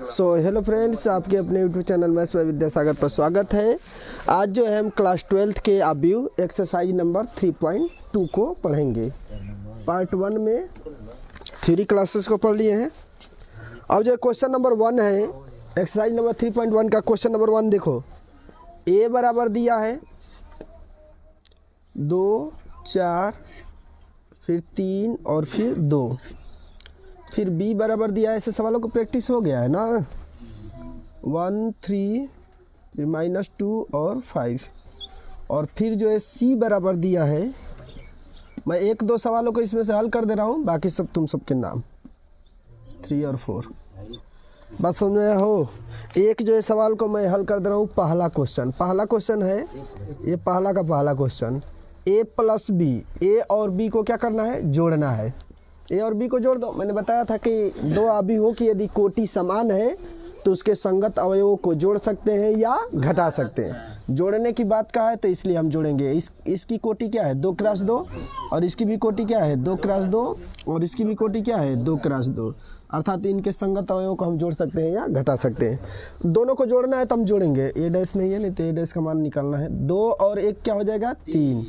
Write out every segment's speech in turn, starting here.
Hello friends, आपके अपने YouTube channel में स्वयं विद्यासागर पर स्वागत है। आज जो है हम क्लास 12th के अवयव एक्सरसाइज नंबर 3.2 को पढ़ेंगे। पार्ट 1 में 3 क्लासेस को पढ़ लिए हैं। अब जो क्वेश्चन नंबर 1 है एक्सरसाइज नंबर 3.1 का क्वेश्चन नंबर 1 देखो। ए बराबर दिया है 2, 4, फिर 3 और फिर 2। फिर बी बराबर दिया है। ऐसे सवालों को प्रैक्टिस हो गया है ना। 1, 3, फिर -2 और 5। और फिर जो है सी बराबर दिया है। मैं 1-2 सवालों को इसमें से हल कर दे रहा हूँ, बाकी सब तुम सबके नाम 3 और 4। बात समझ में हो। एक जो है सवाल को मैं हल कर दे रहा हूँ। पहला क्वेश्चन है ये, पहला का पहला क्वेश्चन। a + b, a और b को क्या करना है, जोड़ना है। ए और बी को जोड़ दो। मैंने बताया था कि 2 अवयवों की यदि कोटि समान है तो उसके संगत अवयवों को जोड़ सकते हैं या घटा सकते हैं। जोड़ने की बात कहा है तो इसलिए हम जोड़ेंगे। इसकी कोटि क्या है, 2x2, और इसकी भी कोटि क्या है, 2x2, और इसकी भी कोटि क्या है, 2x2। अर्थात इनके संगत अवयवों को हम जोड़ सकते हैं या घटा सकते हैं। दोनों को जोड़ना है तो हम जोड़ेंगे। ए डैश नहीं है, नहीं तो ए डैश का मान निकालना है। 2 और 1 क्या हो जाएगा, 3,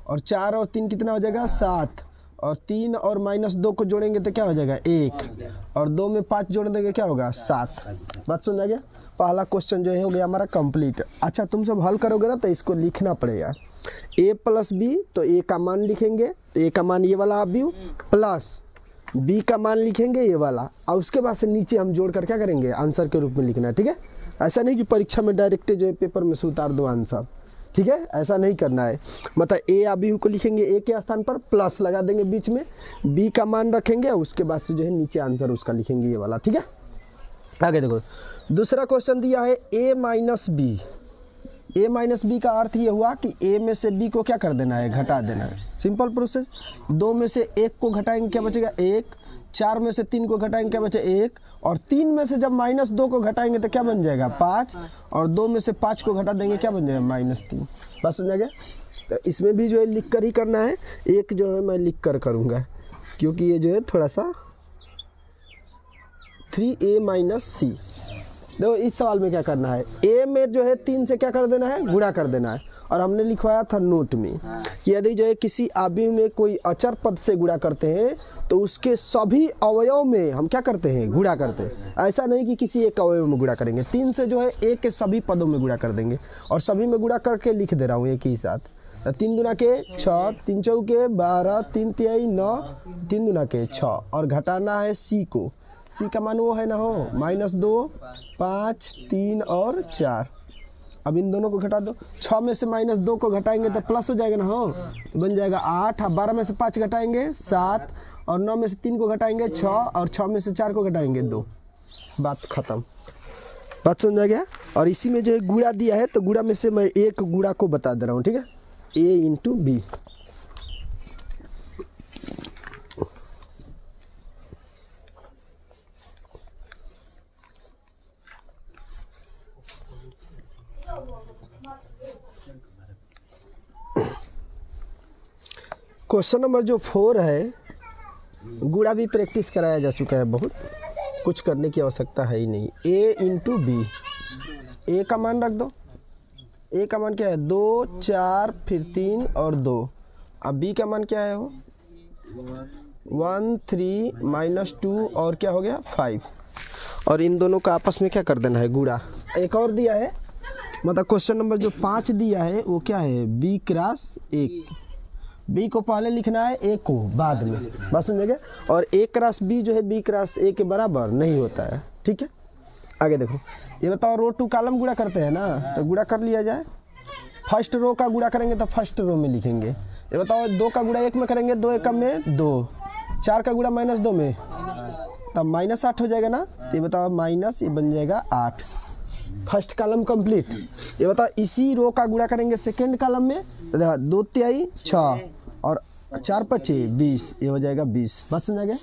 और 4 और 3 कितना हो जाएगा, 7, और 3 और -2 को जोड़ेंगे तो क्या हो जाएगा, 1, और 2 में 5 जोड़ देंगे क्या होगा, 7। बात समझ आ गया। पहला क्वेश्चन जो है हो गया हमारा कंप्लीट। अच्छा, तुम सब हल करोगे ना तो इसको लिखना पड़ेगा। a + b, तो a का मान लिखेंगे, a का मान ये वाला अवयव, प्लस b का मान लिखेंगे ये वाला, और उसके बाद से नीचे हम जोड़ कर क्या करेंगे, आंसर के रूप में लिखना है। ठीक है, ऐसा नहीं कि परीक्षा में डायरेक्ट जो है पेपर में से उतार दो आंसर। ठीक है, ऐसा नहीं करना है। मतलब ए अवयव को लिखेंगे, ए के स्थान पर प्लस लगा देंगे बीच में, बी का मान रखेंगे, उसके बाद से जो है नीचे आंसर उसका लिखेंगे ये वाला। ठीक है, आगे देखो। दूसरा क्वेश्चन दिया है a - b। a - b का अर्थ ये हुआ कि a में से b को क्या कर देना है, घटा देना है। Simple process. 2 में से 1 को घटाएंगे क्या बचेगा, 1। 4 में से 3 को घटाएंगे क्या बचे, 1। और 3 में से जब -2 को घटाएंगे तो क्या बन जाएगा, 5। और 2 में से 5 को घटा देंगे क्या बन जाएगा, -3। बस समझ गया। तो इसमें भी जो है लिख कर ही करना है। एक जो है मैं लिख कर करूँगा, क्योंकि ये जो है थोड़ा सा 3a - c। देखो इस सवाल में क्या करना है, a में जो है 3 से क्या कर देना है, गुणा कर देना है। और हमने लिखवाया था नोट में कि यदि जो है किसी अवयव में कोई अचर पद से गुणा करते हैं तो उसके सभी अवयव में हम क्या करते हैं, गुणा करते हैं। ऐसा नहीं कि किसी एक अवयव में गुणा करेंगे। 3 से जो है एक के सभी पदों में गुणा कर देंगे, और सभी में गुणा करके लिख दे रहा हूँ एक ही साथ। 3 दूना के 6, 3 चौके 12, 3 तिहाई 9, 3 दूना के 6। और घटाना है सी को। सी का मान वो है ना हो, -2, 5, 3 और 4। अब इन दोनों को घटा दो। 6 में से -2 को घटाएंगे तो प्लस हो जाएगा ना हो, तो बन जाएगा 8। 12 में से 5 घटाएंगे 7, और 9 में से 3 को घटाएंगे 6, और 6 में से 4 को घटाएंगे 2। बात खत्म। बात समझ गया। और इसी में जो है गुणा दिया है तो गुणा में से मैं एक गुणा को बता दे रहा हूँ। ठीक है, a × b। क्वेश्चन नंबर जो 4 है, गुणा भी प्रैक्टिस कराया जा चुका है, बहुत कुछ करने की आवश्यकता है ही नहीं। a × b। a का मान रख दो। a का मान क्या है, 2, 4, फिर 3 और 2। अब b का मान क्या है, वो 1, 3, -2 और क्या हो गया, 5। और इन दोनों का आपस में क्या कर देना है, गुणा। एक और दिया है, मतलब क्वेश्चन नंबर जो 5 दिया है वो क्या है, b × 1। b को पहले लिखना है, a को बाद में। बस समझेंगे। और a × b जो है b × a के बराबर नहीं होता है। ठीक है, आगे देखो। ये बताओ, रो टू कॉलम गुणा करते हैं ना, तो गुणा कर लिया जाए। फर्स्ट रो का गुणा करेंगे तो फर्स्ट रो में लिखेंगे। ये बताओ, 2 का गुणा 1 में करेंगे, 2 एकम में 2। 4 का गुणा -2 में, तब -8 हो जाएगा ना। तो ये बताओ माइनस, ये बन जाएगा 8। First column complete. ये बताओ, इसी रो का गुणा करेंगे सेकेंड कॉलम में, तो देखा 2 तिहाई 6 और 4 5 20, ये हो जाएगा 20। बस समझ गया।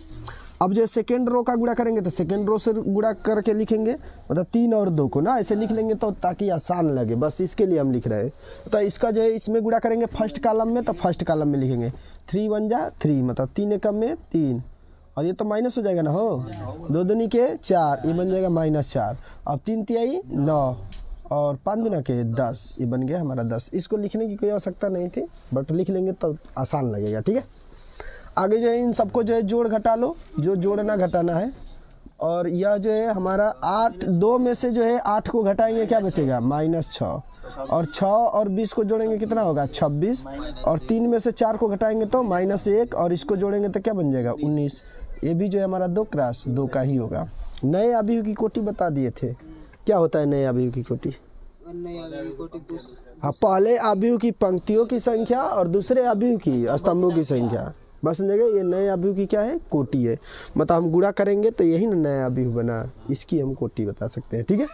अब जो सेकेंड रो का गुणा करेंगे तो सेकेंड रो से गुणा करके लिखेंगे, मतलब 3 और 2 को ना ऐसे लिख लेंगे तो ताकि आसान लगे, बस इसके लिए हम लिख रहे हैं। तो इसका जो है इसमें गुणा करेंगे फर्स्ट कॉलम में, तो फर्स्ट कॉलम में लिखेंगे 3 × 1 = 3, मतलब 3 एकम में 3, और ये तो माइनस हो जाएगा ना, हो 2 दूनी के 4, ये बन जाएगा -4। अब 3 तिहाई 9 और 5 दूना के 10, ये बन गया हमारा 10। इसको लिखने की कोई आवश्यकता नहीं थी, बट लिख लेंगे तो आसान लगेगा। ठीक है, आगे जो है इन सबको जो है जोड़ घटा लो, जो जोड़ना घटाना है। और यह जो है हमारा 8, 2 में से जो है 8 को घटाएंगे, क्या बचेगा -6, और 6 और 20 को जोड़ेंगे कितना होगा 26, और 3 में से 4 को घटाएंगे तो -1, और इसको जोड़ेंगे तो क्या बन जाएगा 19। ये भी जो है हमारा 2 क्रॉस 2 का ही होगा। नए अवयव की कोटि बता दिए थे, क्या होता है नए अवयव की कोटि? हाँ, पहले अवयव की पंक्तियों की संख्या और दूसरे अवयव की स्तंभों की संख्या, बस समझिए। ये नए अवयव की क्या है, कोटि है। मतलब हम गुणा करेंगे तो यही ना नया अवयव बना, इसकी हम कोटि बता सकते हैं। ठीक है,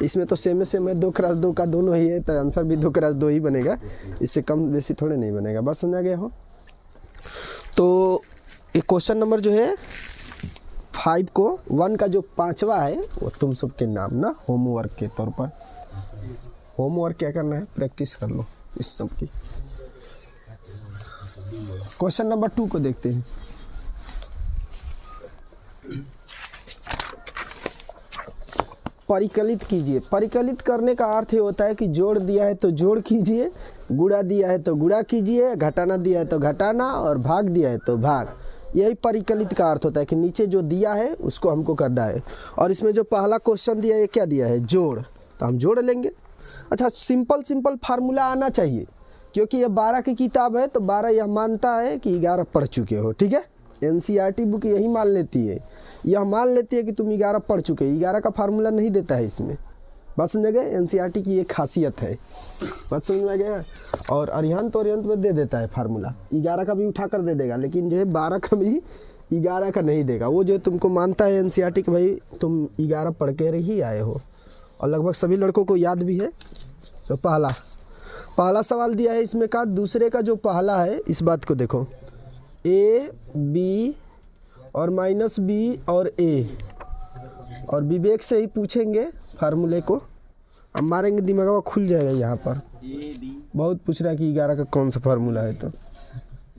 इसमें तो सेम है 2 क्रॉस 2 का दोनों ही है, तो आंसर भी 2 क्रॉस 2 ही बनेगा, इससे कम बेसी थोड़े नहीं बनेगा। बस समझा गया हो। तो ये क्वेश्चन नंबर जो है 5 को 1 का जो 5वां है वो तुम सबके नाम ना होमवर्क के तौर पर, होमवर्क क्या करना है, प्रैक्टिस कर लो इस सब की। क्वेश्चन नंबर 2 को देखते हैं। परिकलित कीजिए। परिकलित करने का अर्थ ये होता है कि जोड़ दिया है तो जोड़ कीजिए, गुणा दिया है तो गुणा कीजिए, घटाना दिया है तो घटाना, और भाग दिया है तो भाग। यही परिकलित का अर्थ होता है कि नीचे जो दिया है उसको हमको करना है। और इसमें जो पहला क्वेश्चन दिया है ये क्या दिया है, जोड़, तो हम जोड़ लेंगे। अच्छा, सिंपल फार्मूला आना चाहिए, क्योंकि ये 12 की किताब है तो 12 यह मानता है कि 11 पढ़ चुके हो। ठीक है, NCERT बुक यही मान लेती है, यह मान लेती है कि तुम 11 पढ़ चुके। 11 का फार्मूला नहीं देता है इसमें, बात समझ गए। NCERT की ये खासियत है, बात समझ में गया। और अरिहंत में दे देता है फार्मूला, 11 का भी उठा कर दे देगा, लेकिन जो है 12 का भी 11 का नहीं देगा। वो जो तुमको मानता है NCERT कि भाई तुम 11 पढ़ के ही आए हो, और लगभग सभी लड़कों को याद भी है। तो पहला सवाल दिया है इसमें का, दूसरे का जो पहला है इस बात को देखो, A B और -B और A, और विवेक से ही पूछेंगे फार्मूले को, अब मारेंगे दिमाग खुल जाएगा। यहाँ पर बहुत पूछ रहा है कि 11 का कौन सा फार्मूला है, तो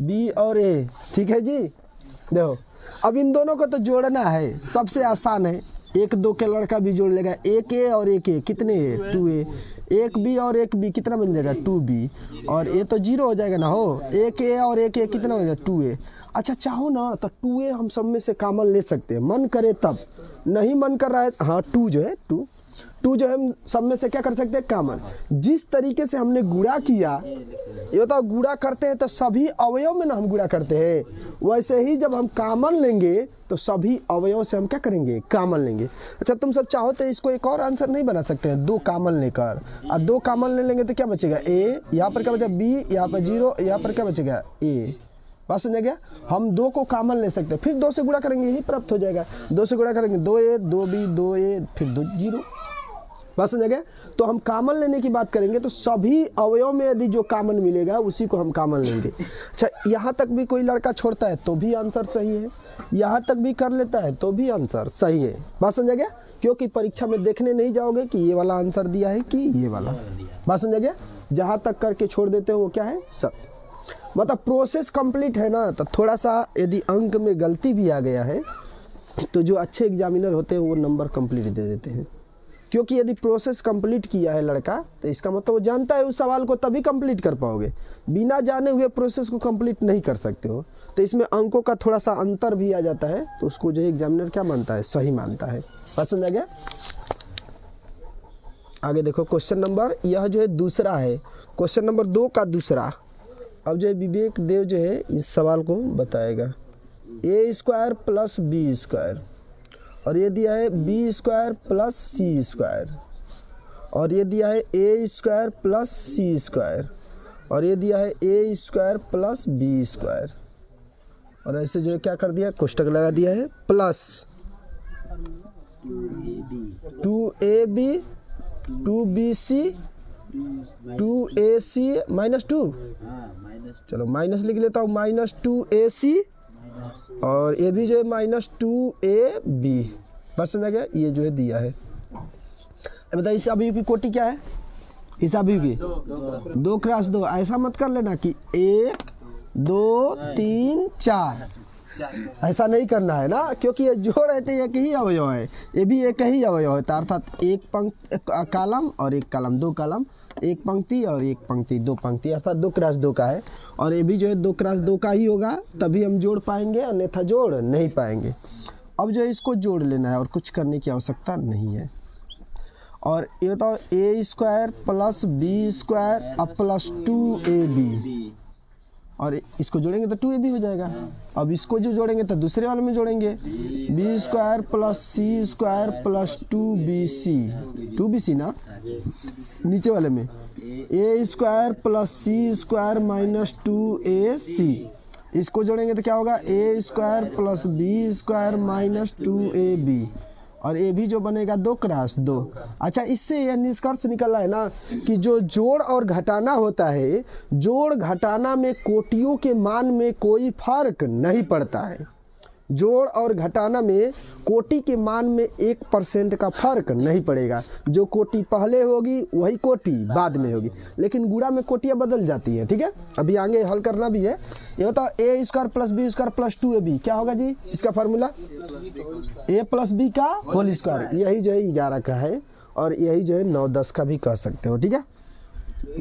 B और A। ठीक है जी, देखो अब इन दोनों को तो जोड़ना है, सबसे आसान है। 1 2 के लड़का भी जोड़ लेगा, 1 A और 1 A कितने है 2A, 1 B और 1 B कितना बन जाएगा 2B, और A तो 0 हो जाएगा ना, हो 1 A और 1 A कितना हो जाएगा 2A। अच्छा, चाहो ना तो 2A हम सब में से कॉमन ले सकते हैं, मन करे तब, नहीं मन कर रहा है हाँ 2 जो है 2 जो है हम सब में से क्या कर सकते हैं, कॉमन। जिस तरीके से हमने गुणा किया, ये बताओ गुणा करते हैं तो सभी अवयव में ना हम गुणा करते हैं, वैसे ही जब हम कॉमन लेंगे तो सभी अवयव से हम क्या करेंगे, कॉमन लेंगे। अच्छा, तुम सब चाहो तो इसको एक और आंसर नहीं बना सकते हैं, 2 कॉमन लेकर, और 2 कॉमन ले लेंगे तो क्या बचेगा A, यहाँ पर क्या बचेगा B, यहाँ पर 0, यहाँ पर क्या बचेगा A। बात समझ गया। हम 2 को कॉमन ले सकते हैं, फिर 2 से गुणा करेंगे यही प्राप्त हो जाएगा। 2 से गुणा करेंगे 2A 2B 2A फिर 2 0। बात समझ गया। तो हम कॉमन लेने की बात करेंगे तो सभी अवयव में यदि जो कॉमन मिलेगा उसी को हम कॉमन लेंगे। अच्छा, यहाँ तक भी कोई लड़का छोड़ता है तो भी आंसर सही है, यहाँ तक भी कर लेता है तो भी आंसर सही है। बात समझ गया, क्योंकि परीक्षा में देखने नहीं जाओगे कि ये वाला आंसर दिया है कि ये वाला। बात समझ गया, जहाँ तक करके छोड़ देते हो वो क्या है, सब। मतलब प्रोसेस कंप्लीट है ना, तो थोड़ा सा यदि अंक में गलती भी आ गया है तो जो अच्छे एग्जामिनर होते हैं वो नंबर कंप्लीट दे देते हैं, क्योंकि यदि प्रोसेस कंप्लीट किया है लड़का तो इसका मतलब वो जानता है उस सवाल को, तभी कंप्लीट कर पाओगे। बिना जाने हुए प्रोसेस को कंप्लीट नहीं कर सकते हो, तो इसमें अंकों का थोड़ा सा अंतर भी आ जाता है, तो उसको जो एग्जामिनर क्या मानता है, सही मानता है। बात समझ आ गया। आगे देखो क्वेश्चन नंबर, यह जो है दूसरा है, क्वेश्चन नंबर 2 का दूसरा। अब जो है विवेक देव जो है इस सवाल को बताएगा। A² + B², और ये दिया है B² + C², और ये दिया है A² + C², और ये दिया है A² + B², और ऐसे जो है क्या कर दिया, कोष्टक लगा दिया है, प्लस 2AB 2BC 2AC -2, चलो माइनस लिख लेता हूँ, -2AC, और ये भी जो है -2AB। बस समझ गया, ये जो है दिया है। बताइए इस अवयव की कोटि क्या है, इस अवयव की 2 × 2। ऐसा मत कर लेना कि 1 2 3 4, ऐसा नहीं करना है ना, क्योंकि ये जोड़ है तो एक ही अवयव है, ये भी एक ही अवयव है, तो अर्थात एक कालम और एक कालम, दो कालम, एक पंक्ति और एक पंक्ति, दो पंक्ति, अर्थात 2x2 का है। और ये भी जो है 2x2 का ही होगा, तभी हम जोड़ पाएंगे, अन्यथा जोड़ नहीं पाएंगे। अब जो है इसको जोड़ लेना है और कुछ करने की आवश्यकता नहीं है। और ये तो a² प्लस b² अब प्लस 2ab, और इसको जोड़ेंगे तो 2ab हो जाएगा। अब इसको जो जोड़ेंगे तो दूसरे वाले में जोड़ेंगे, b² plus c² plus 2bc ना, नीचे वाले में a² plus c² minus 2ac, इसको जोड़ेंगे तो क्या होगा, a² plus b² minus 2ab, और ये भी जो बनेगा 2x2। अच्छा, इससे यह निष्कर्ष निकला है ना कि जो जोड़ और घटाना होता है, जोड़ घटाना में कोटियों के मान में कोई फर्क नहीं पड़ता है। जोड़ और घटाना में कोटि के मान में 1% का फर्क नहीं पड़ेगा। जो कोटि पहले होगी वही कोटि बाद में होगी, लेकिन गुणा में कोटियाँ बदल जाती हैं। ठीक है, अभी आगे हल करना भी है। ये होता है a² plus b² plus 2ab, क्या होगा जी इसका फार्मूला, a प्लस b का होल स्क्वायर, यही जो है 11 का है, और यही जो है 9-10 का भी कह सकते हो। ठीक है,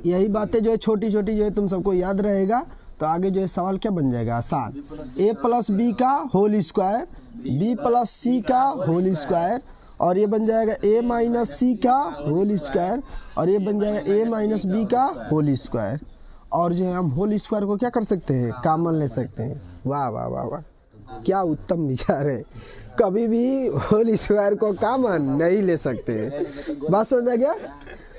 यही बातें जो है छोटी छोटी जो है तुम सबको याद रहेगा, तो आगे जो है सवाल क्या बन जाएगा, आसान। a प्लस b का whole square, b plus c का होल स्क्वायर, और ये बन जाएगा a माइनस c का होल स्क्वायर, और ये बन जाएगा a माइनस b का होल स्क्वायर। और जो है हम होल स्क्वायर को क्या कर सकते हैं, कॉमन ले सकते हैं। वाह वाह वाह वाह, क्या उत्तम विचार है, कभी भी होल स्क्वायर को कॉमन नहीं ले सकते हैं। बात समझ आ गया,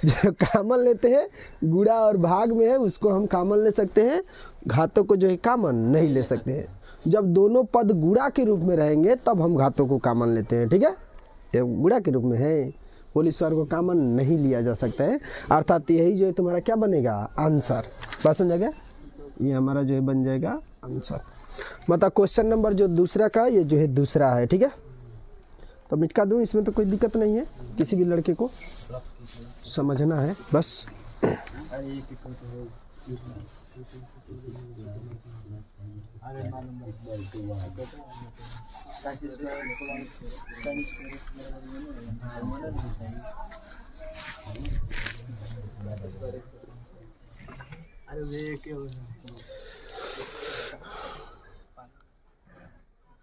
जो कॉमन लेते हैं गुणा और भाग में है उसको हम कॉमन ले सकते हैं, घातों को जो है कॉमन नहीं ले सकते हैं। जब दोनों पद गुणा के रूप में रहेंगे तब हम घातों को कॉमन लेते हैं। ठीक है, ये गुणा के रूप में है, होल स्क्वायर को कॉमन नहीं लिया जा सकता है, अर्थात यही जो है तुम्हारा क्या बनेगा, आंसर। बात समझ आ गया, ये हमारा जो है बन जाएगा आंसर। मतलब क्वेश्चन नंबर जो दूसरा का ये जो है दूसरा है। ठीक है, तो मिटका दूँ, इसमें तो कोई दिक्कत नहीं है, किसी भी लड़के को समझना है बस।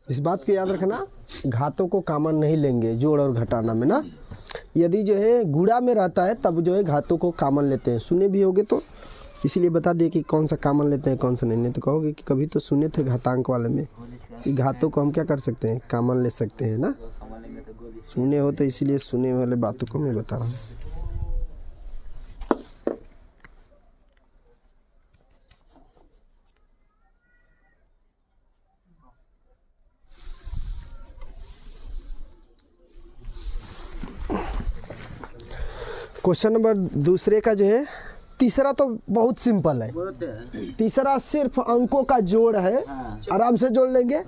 इस बात को याद रखना, घातों को कॉमन नहीं लेंगे जोड़ और घटाना में ना। यदि जो है गुणा में रहता है तब जो है घातों को कॉमन लेते हैं, सुने भी होगे तो इसीलिए बता दिए कि कौन सा कॉमन लेते हैं कौन सा नहीं। तो कहोगे कि कभी तो सुने थे घातांक वाले में कि घातों को हम क्या कर सकते हैं, कॉमन ले सकते हैं ना, सुने हो तो इसीलिए सुने वाले बातों को मैं बता रहा हूँ। क्वेश्चन नंबर दूसरे का जो है, तीसरा तो बहुत सिंपल है, तीसरा सिर्फ अंकों का जोड़ है, आराम से जोड़ लेंगे।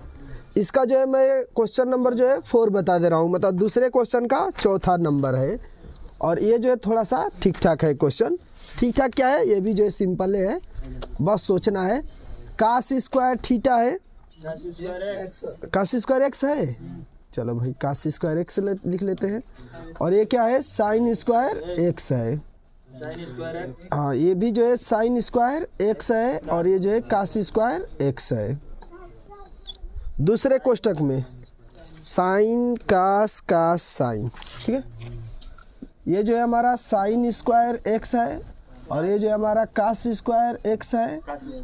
इसका जो है मैं क्वेश्चन नंबर जो है 4 बता दे रहा हूँ, मतलब दूसरे क्वेश्चन का चौथा नंबर है। और ये जो है थोड़ा सा ठीक ठाक है क्वेश्चन, ठीक ठाक क्या है, ये भी जो है सिंपल है, बस सोचना है। कास स्क्वायर थीटा है, कास स्क्वायर एक्स है, चलो भाई कास स्क्वायर एक्स लिख लेते हैं। और ये क्या है, साइन स्क्वायर एक्स है, हाँ ये भी जो है साइन स्क्वायर एक्स है, और ये जो है कास स्क्वायर एक्स है। दूसरे कोष्टक में साइन कास कास साइन, ठीक है, ये जो है हमारा साइन स्क्वायर एक्स है, और ये जो है हमारा कास स्क्वायर एक्स है,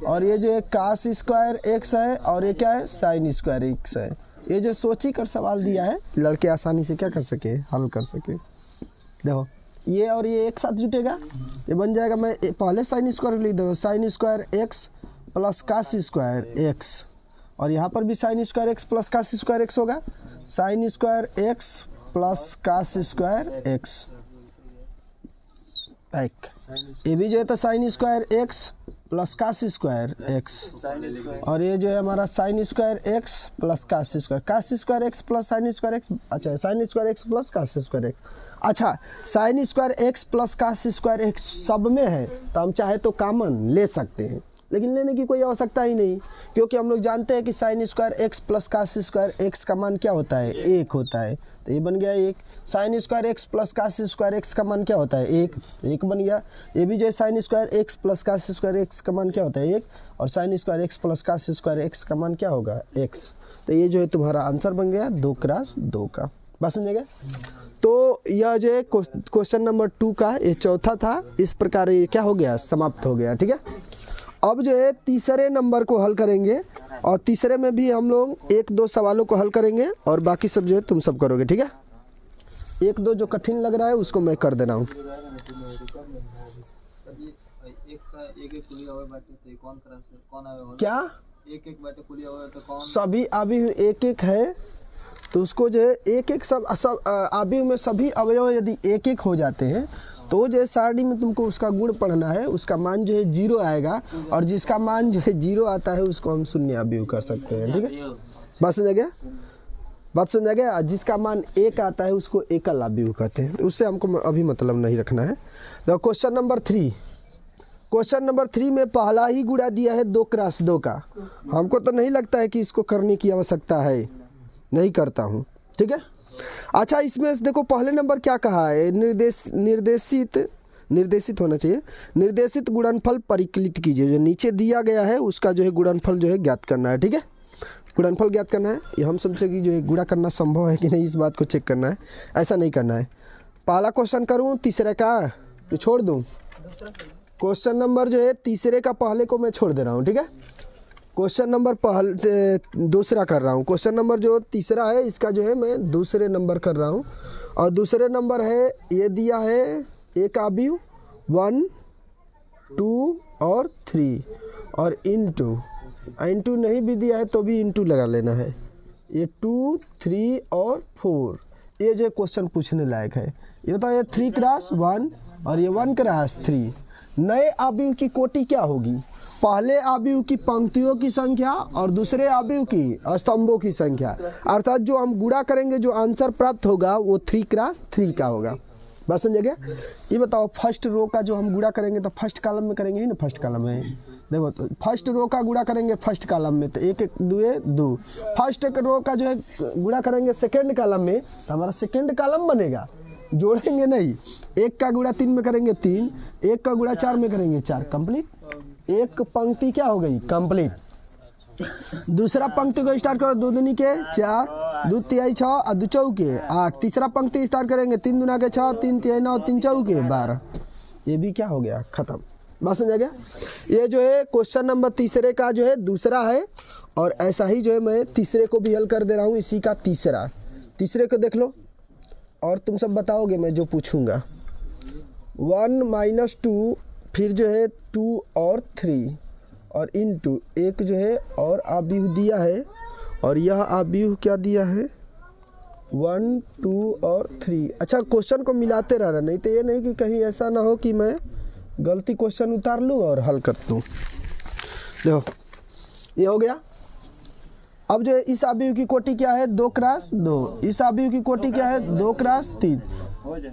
और ये जो है कास स्क्वायर एक्स है, और ये क्या है, साइन स्क्वायर एक्स है। ये जो सोची कर सवाल दिया है, लड़के आसानी से क्या कर सके, हल कर सके। देखो ये और ये एक साथ जुटेगा, ये बन जाएगा, मैं पहले साइन स्क्वायर लिख देता हूँ, sine square x plus cos square x, और यहाँ पर भी sine square x plus cos square x होगा, sine square x plus cos square x एक। ये भी जो है तो sine square x plus cos square x, और ये जो है हमारा sine square x plus cos square x plus sine square x, अच्छा sine square x plus cos square x. अच्छा, sine square x plus cos square x सब में है, तो हम चाहे तो कॉमन ले सकते हैं, लेकिन लेने की कोई आवश्यकता ही नहीं, क्योंकि हम लोग जानते हैं कि sine square x plus cos square x का मान क्या होता है, 1 होता है। तो ये बन गया 1। Sine square x plus cos square x का मान क्या होता है, 1 बन गया। ये भी जो है sine square x plus cos square x का मान क्या होता है, 1, और sine square x plus cos square x का मान क्या होगा, x। तो ये जो है तुम्हारा आंसर बन गया 2x2 का। बात समझेगा। तो यह जो है क्वेश्चन नंबर 2 का ये चौथा था। इस प्रकार ये क्या हो गया, समाप्त हो गया। ठीक है, अब जो है तीसरे नंबर को हल करेंगे, और तीसरे में भी हम लोग 1-2 सवालों को हल करेंगे और बाकी सब जो है तुम सब करोगे। ठीक है, 1-2 जो कठिन लग रहा है उसको मैं कर दे रहा हूँ। क्या सभी अवयव 1-1 है, तो उसको जो है 1-1 सब अवयव में सभी अवयव यदि 1-1 हो जाते हैं तो जो है सारणी में तुमको उसका गुण पढ़ना है, उसका मान जो है 0 आएगा, और जिसका मान जो है 0 आता है उसको हम शून्य अवयव कर सकते हैं। ठीक है, बात समझा गया, बात समझा गया। जिसका मान 1 आता है उसको एकल अवयव कहते हैं, उससे हमको अभी मतलब नहीं रखना है। तो क्वेश्चन नंबर 3, क्वेश्चन नंबर 3 में पहला ही गुणा दिया है 2x2 का। हमको तो नहीं लगता है कि इसको करने की आवश्यकता है, नहीं करता हूँ। ठीक है, अच्छा इसमें देखो पहले नंबर क्या कहा है, निर्देशित होना चाहिए। निर्देशित गुणनफल परिकलित कीजिए। जो नीचे दिया गया है उसका जो है गुणनफल जो है ज्ञात करना है। ठीक है, गुणनफल ज्ञात करना है। ये हम समझे कि जो है गुणा करना संभव है कि नहीं, इस बात को चेक करना है, ऐसा नहीं करना है। पहला क्वेश्चन करूँ, तीसरे का तो छोड़ दूँ। क्वेश्चन नंबर जो है तीसरे का पहले को मैं छोड़ दे रहा हूँ। ठीक है, क्वेश्चन नंबर दूसरा कर रहा हूँ। क्वेश्चन नंबर जो तीसरा है इसका जो है मैं दूसरे नंबर कर रहा हूँ, और दूसरे नंबर है ये दिया है एक अवयव 1, 2 और 3, और इंटू नहीं भी दिया है तो भी इंटू लगा लेना है। ये 2, 3 और 4, ये जो क्वेश्चन पूछने लायक है। ये बताओ, ये 3x1 और ये 1x3 नए अवयव की कोटि क्या होगी। पहले अवयव की पंक्तियों की संख्या और दूसरे अवयव की स्तंभों की संख्या, अर्थात जो हम गुणा करेंगे जो आंसर प्राप्त होगा वो 3x3 का होगा। बस समझ गया। ये बताओ, फर्स्ट रो का जो हम गुणा करेंगे तो फर्स्ट कॉलम में करेंगे ही ना, फर्स्ट कॉलम में देखो, तो फर्स्ट रो का गुणा करेंगे फर्स्ट कॉलम में तो 1 1 2 2। फर्स्ट रो का जो है गुणा करेंगे सेकेंड कॉलम में तो हमारा सेकेंड कॉलम बनेगा, जोड़ेंगे नहीं। 1 का गुणा 3 में करेंगे 3, 1 का गुणा 4 में करेंगे 4, कंप्लीट। एक पंक्ति क्या हो गई, कंप्लीट। दूसरा पंक्ति को स्टार्ट करो, 2 दूनी के 4, 2 तिहाई 6 और 2 चौके 8। तीसरा पंक्ति स्टार्ट करेंगे 3 दूना के 6, 3 तिहाई 9, 3 चौके 12। ये भी क्या हो गया, खत्म। बस समझ गया। ये जो है क्वेश्चन नंबर तीसरे का जो है दूसरा है, और ऐसा ही जो है मैं तीसरे को भी हल कर दे रहा हूँ, इसी का तीसरे को देख लो और तुम सब बताओगे मैं जो पूछूंगा। 1 - 2, फिर जो है 2 और 3 और इनटू एक जो है और अवयव दिया है, और यह अवयव क्या दिया है 1 2 और 3। अच्छा, क्वेश्चन को मिलाते रहना, नहीं तो ये नहीं कि कहीं ऐसा ना हो कि मैं गलती क्वेश्चन उतार लूँ और हल कर दूँ। देखो ये हो गया। अब जो है इस अवयव की कोटि क्या है 2x2, इस अवयव की कोटि क्या है 2x3।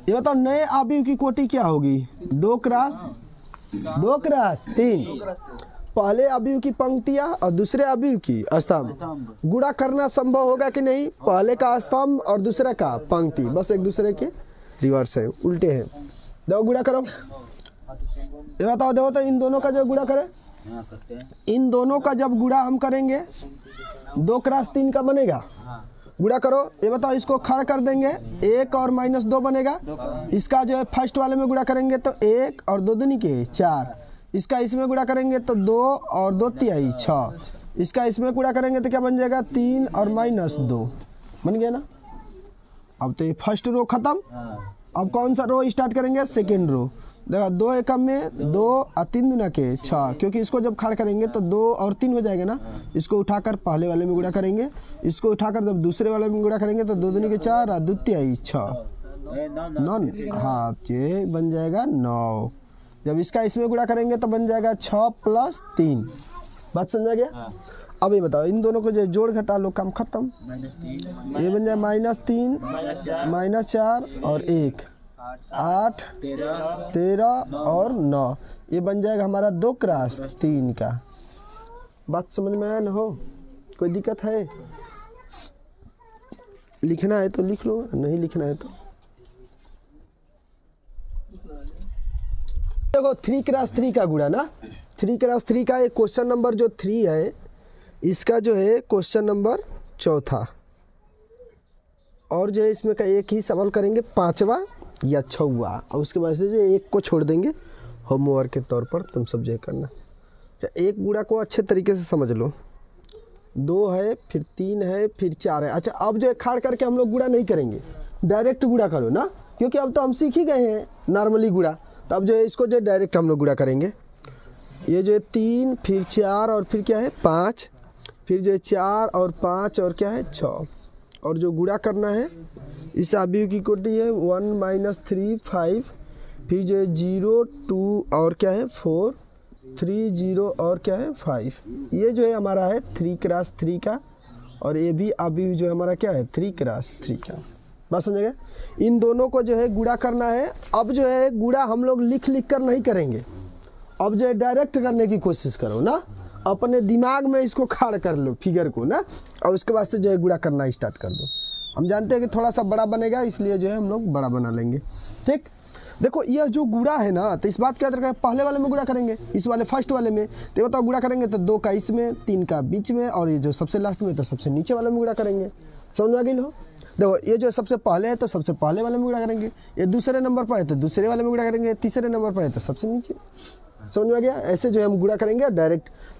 ये बताओ नए अवयव की कोटि क्या होगी 2x3। पहले अवयव की पंक्तियां और दूसरे अवयव की स्तंभ, गुणा करना संभव होगा कि नहीं। पहले का स्तंभ और दूसरे का पंक्ति बस एक दूसरे के रिवर्स है, उल्टे हैं। देखो गुणा करो, ये बताओ देखो तो इन दोनों का जब गुणा करें, इन दोनों का जब गुणा हम करेंगे 2x3 का बनेगा। गुणा करो, ये बताओ इसको खड़ा कर देंगे 1 और -2 बनेगा। इसका जो है फर्स्ट वाले में गुणा करेंगे तो 1 और 2 दूनी के 4। इसका इसमें गुणा करेंगे तो 2 और 2 तिहाई 6। इसका इसमें गुणा करेंगे तो क्या बन जाएगा 3 और -2 बन गया ना। अब तो ये फर्स्ट रो खत्म। अब कौन सा रो स्टार्ट करेंगे, सेकेंड रो। देखो 2 एकम में 2 और 3 दूना के 6, क्योंकि इसको जब खड़ा करेंगे तो 2 और 3 हो जाएगा ना। इसको उठाकर पहले वाले में गुणा करेंगे, इसको उठाकर जब दूसरे वाले में गुणा करेंगे तो 2 दूनी के 4 और 2 तिहाई 6 9। हाँ, ये बन जाएगा 9। जब इसका इसमें गुणा करेंगे तो बन जाएगा 6 + 3। बात समझा गया। अब ये बताओ इन दोनों को जो जोड़ घटा लो, काम खत्म। ये बन जाए -3 -4 और 1 8 13 और 9। ये बन जाएगा हमारा 2x3 का। बात समझ में आया ना हो? कोई दिक्कत है? लिखना है तो लिख लो, नहीं लिखना है तो देखो 3x3 का गुणा ना, 3x3 का एक क्वेश्चन नंबर जो 3 है इसका जो है क्वेश्चन नंबर 4था, और जो है इसमें का एक ही सवाल करेंगे 5वां या 6वां, और उसके बाद से जो एक को छोड़ देंगे होमवर्क के तौर पर, तुम सब जो है करना। अच्छा, एक गुणा को अच्छे तरीके से समझ लो। 2 है, फिर 3 है, फिर 4 है। अच्छा, अब जो है खाड़ करके हम लोग गुणा नहीं करेंगे, डायरेक्ट गुणा करो ना, क्योंकि अब तो हम सीख ही गए हैं नॉर्मली गुणा। तो अब जो है इसको जो है डायरेक्ट हम लोग गुणा करेंगे। ये जो है 3, फिर 4 और फिर क्या है 5, फिर जो है 4 और 5 और क्या है 6, और जो गुणा करना है इस अवयव की कोटि है 1 - 3 5, फिर जो है 0 2 और क्या है 4 3 0 और क्या है 5। ये जो है हमारा है 3x3 का, और ये भी अवयव जो है हमारा क्या है 3x3 का। बस समझ गए? इन दोनों को जो है गुणा करना है। अब जो है गुणा हम लोग लिख लिख कर नहीं करेंगे, अब जो है डायरेक्ट करने की कोशिश करो ना, अपने दिमाग में इसको खाड़ कर लो फिगर को ना, और उसके बाद से जो है गुणा करना स्टार्ट कर दो। हम जानते हैं कि थोड़ा सा बड़ा बनेगा, इसलिए जो है हम लोग बड़ा बना लेंगे। ठीक, देखो यह जो गुणा है ना, तो इस बात क्या दरकार, पहले वाले में गुणा करेंगे, इस वाले फर्स्ट वाले में। तो बताओ गुणा करेंगे तो 2 का इसमें, 3 का बीच में, और ये जो सबसे लास्ट में तो सबसे नीचे वाले में गुणा करेंगे। समझ में आ गई हो? देखो ये जो सबसे पहले है तो सबसे पहले वाले में गुणा करेंगे, ये दूसरे नंबर पर है तो दूसरे वाले में गुणा करेंगे, तीसरे नंबर पर है तो सबसे नीचे। समझ में आ गया? ऐसे जो है हम गुणा करेंगे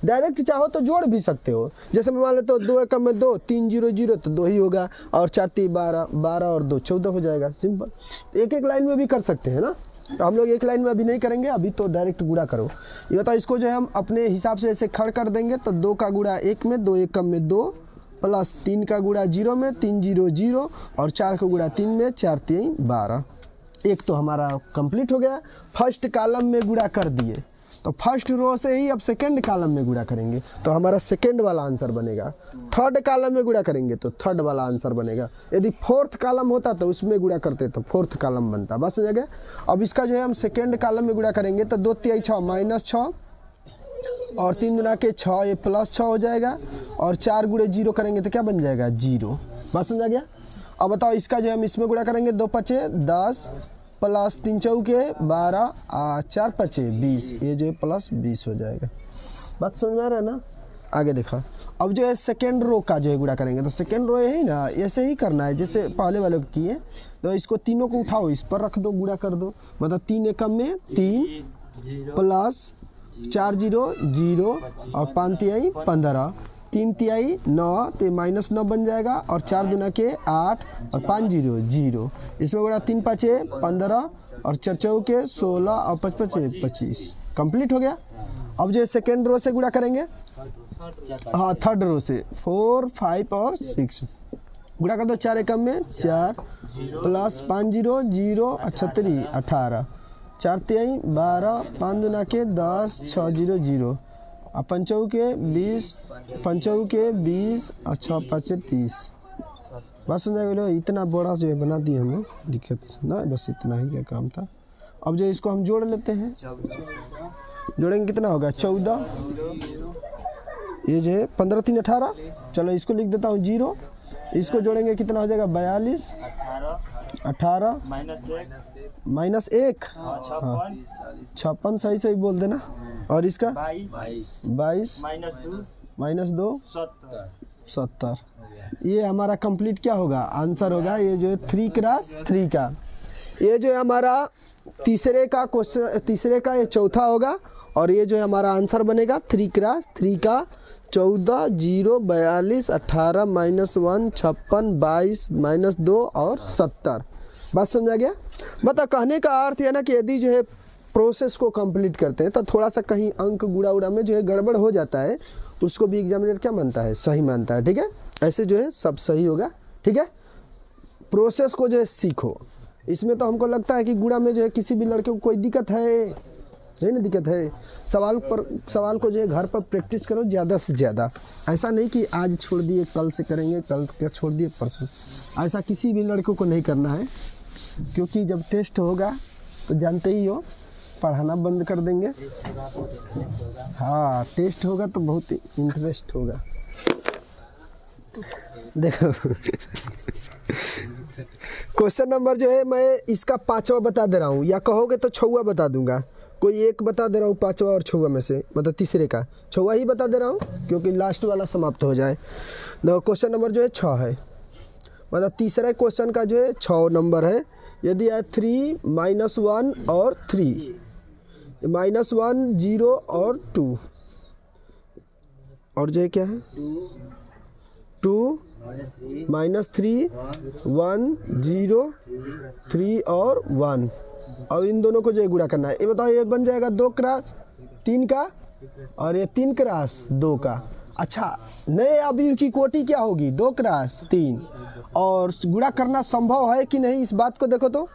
डायरेक्ट चाहो तो जोड़ भी सकते हो। जैसे मैं मान लेते हो 2 एकम में 2, 3 0 0 तो 2 ही होगा, और 4 3 12 12 और 2 14 हो जाएगा। सिंपल। एक एक लाइन में भी कर सकते हैं ना, तो हम लोग एक लाइन में अभी नहीं करेंगे, अभी तो डायरेक्ट गुणा करो। ये बताओ, इसको जो है हम अपने हिसाब से ऐसे खड़ कर देंगे, तो 2 का गुणा 1 में, 2 एकम में 2, प्लस 3 का गुणा 0 में, 3 0 0, और 4 का गुणा 3 में, 4 3 12। एक तो हमारा कंप्लीट हो गया। फर्स्ट कॉलम में गुणा कर दिए, तो फर्स्ट रो से ही अब सेकंड कॉलम में गुणा करेंगे, तो हमारा सेकंड वाला आंसर बनेगा। थर्ड कॉलम में गुणा करेंगे तो थर्ड वाला आंसर बनेगा। यदि फोर्थ कॉलम होता तो उसमें गुणा करते तो फोर्थ कॉलम बनता। बस जगह अब इसका जो है हम सेकंड कॉलम में गुणा करेंगे, तो 2 3 6 -6, और 3 गुना के 6, ये +6 हो जाएगा, और 4 गुणे 0 करेंगे तो क्या बन जाएगा 0। बस समझ आ गया? अब बताओ इसका जो है हम इसमें गुणा करेंगे, 2 5 10, प्लस 3 चौके 12, 4 5 20, ये जो है +20 हो जाएगा। बात समझ में आ रहा है ना? आगे देखा। अब जो है सेकेंड रो का जो है गुणा करेंगे, तो सेकेंड रो यही ना, ऐसे ही करना है जैसे पहले वाले को किए। तो इसको तीनों को उठाओ, इस पर रख दो, गुणा कर दो। मतलब 3 एकम में 3, प्लस 4 0 0, और 5 तिहाई 15, 3 तिहाई 9, तो -9 बन जाएगा, और 4 दुना के 8, और 5 0 0। इसमें गुणा 3 5 15, और 4 चौके 16, और 5 5 25। कंप्लीट हो गया। अब जो सेकेंड रो से गुणा करेंगे, हाँ थर्ड रो से 4 5 और 6 गुणा कर दो। 4 एकम में 4, प्लस 5 0 0, 36 18, 4 तिहाई 12, 5 दुना के 10, 6 0 0, और 5 के 20, 5 के 20, और 6 5 30। बस समझ गए? इतना बड़ा जो है बना दिए हम लोग, दिक्कत ना, बस इतना ही क्या काम था। अब जो इसको हम जोड़ लेते हैं, जोड़ेंगे कितना होगा 14, ये जो है 15 3 18। चलो इसको लिख देता हूँ 0, इसको जोड़ेंगे कितना हो जाएगा 42, 18 -1, हाँ 56, सही सही बोल देना। और इसका 22 -2 70। ये हमारा कंप्लीट क्या होगा आंसर होगा, ये जो है 3x3 का। ये जो है हमारा तीसरे का क्वेश्चन, तीसरे का ये चौथा होगा, और ये जो है हमारा आंसर बनेगा 3x3 का 14 0 42 18 -1 56 22 -2 और 70। बात समझा गया? मतलब कहने का अर्थ है ना कि यदि जो है प्रोसेस को कंप्लीट करते हैं तो थोड़ा सा कहीं अंक गुणा उड़ा में जो है गड़बड़ हो जाता है, उसको भी एग्जामिनर क्या मानता है, सही मानता है। ठीक है, ऐसे जो है सब सही होगा। ठीक है, प्रोसेस को जो है सीखो। इसमें तो हमको लगता है कि गुणा में जो है किसी भी लड़के को कोई दिक्कत है नहीं ना, दिक्कत है। सवाल को जो है घर पर प्रैक्टिस करो ज़्यादा से ज़्यादा। ऐसा नहीं कि आज छोड़ दिए कल से करेंगे, कल क्या छोड़ दिए परसों, ऐसा किसी भी लड़कों को नहीं करना है, क्योंकि जब टेस्ट होगा तो जानते ही हो पढ़ाना बंद कर देंगे। हाँ टेस्ट होगा तो बहुत इंटरेस्ट होगा। देखो क्वेश्चन नंबर जो है मैं इसका 5वां बता दे रहा हूँ, या कहोगे तो 6वां बता दूंगा। कोई एक बता दे रहा हूँ 5वां और 6वां में से, मतलब तीसरे का 6वां ही बता दे रहा हूँ क्योंकि लास्ट वाला समाप्त हो जाए। देखो क्वेश्चन नंबर जो है 6 है, मतलब तीसरा क्वेश्चन का जो है 6 नंबर है। यदि है 3 -1 और 3 -1 0 और 2, और जो है क्या है 2 -3 1 0 3 और 1, और इन दोनों को जो है गुणा करना है। ये बताओ ये बन जाएगा 2 क्रॉस 3 का, और ये 3 क्रॉस 2 का। अच्छा नए अवयव की कोटि क्या होगी 2 क्रॉस 3, और गुणा करना संभव है कि नहीं इस बात को देखो तो।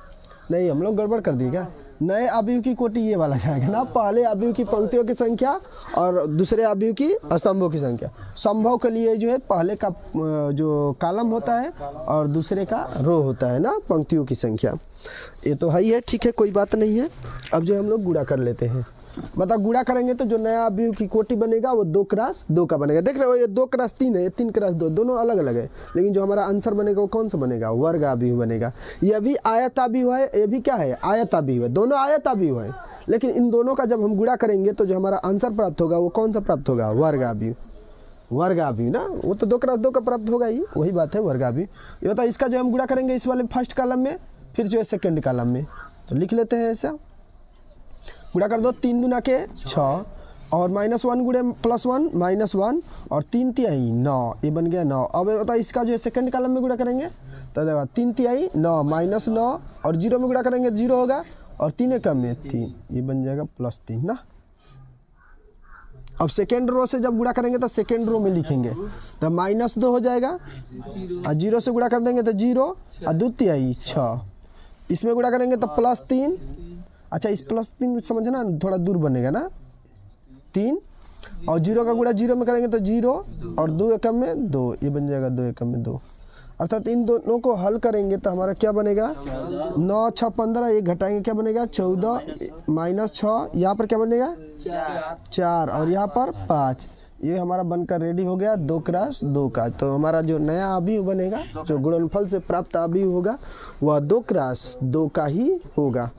नहीं हम लोग गड़बड़ कर दिए क्या। नए अवयव की कोटि ये वाला जाएगा ना, पहले अवयव की पंक्तियों की संख्या और दूसरे अवयव की स्तंभों की संख्या। संभव के लिए जो है पहले का जो कॉलम होता है और दूसरे का रो होता है ना, पंक्तियों की संख्या। ये तो है ही है, ठीक है कोई बात नहीं है। अब जो हम लोग गुणा कर लेते हैं, मतलब गुणा करेंगे तो जो नया अवयव की कोटि बनेगा वो 2 क्रॉस 2 का बनेगा। देख रहे हो ये 2 क्रॉस 3 है, ये 3 क्रॉस 2, दोनों अलग अलग है, लेकिन जो हमारा आंसर बनेगा वो कौन सा बनेगा वर्ग अवयव बनेगा। ये भी आयत अवयव है, ये भी क्या है आयत अवयव है, दोनों आयत अवयव है, लेकिन इन दोनों का जब हम गुणा करेंगे तो जो हमारा आंसर प्राप्त होगा वो कौन सा प्राप्त होगा वर्ग अवयव। वर्ग अवयव ना, वो तो 2 क्रॉस 2 का प्राप्त होगा ही, वही बात है वर्ग अवयव। ये होता है इसका जो हम गुणा करेंगे इस वाले फर्स्ट कॉलम में, फिर जो है सेकंड कॉलम में, तो लिख लेते हैं ऐसा। गुणा कर दो 3 दूना के 6 और -1 गुणे +1 -1 और 3 तिहाई 9, ये बन गया 9। अब बताओ इसका जो है सेकंड कॉलम में गुणा करेंगे तो देखो 3 तिहाई 9 -9 और 0 में गुणा करेंगे 0 होगा, और 3 कम में 3, ये बन जाएगा +3 ना। अब सेकेंड रो से जब गुणा करेंगे तो सेकेंड रो में लिखेंगे तो -2 हो जाएगा, और 0 से गुणा कर देंगे तो 0 और 2 तिहाई 6, इसमें गुणा करेंगे तो +3। अच्छा इस +3 समझना थोड़ा दूर बनेगा ना 3, और 0 का गुणा 0 में करेंगे तो 0 और 2 एकम में 2, ये बन जाएगा 2 एकम में 2। अर्थात इन दोनों को हल करेंगे तो हमारा क्या बनेगा 9 6 15, ये घटाएंगे क्या बनेगा 14 -6, यहाँ पर क्या बनेगा 4 और यहाँ पर 5। ये हमारा बनकर रेडी हो गया 2 क्रॉस 2 का। तो हमारा जो नया अवयव बनेगा, जो गुणनफल से प्राप्त अवयव होगा वह 2 क्रॉस 2 का ही होगा।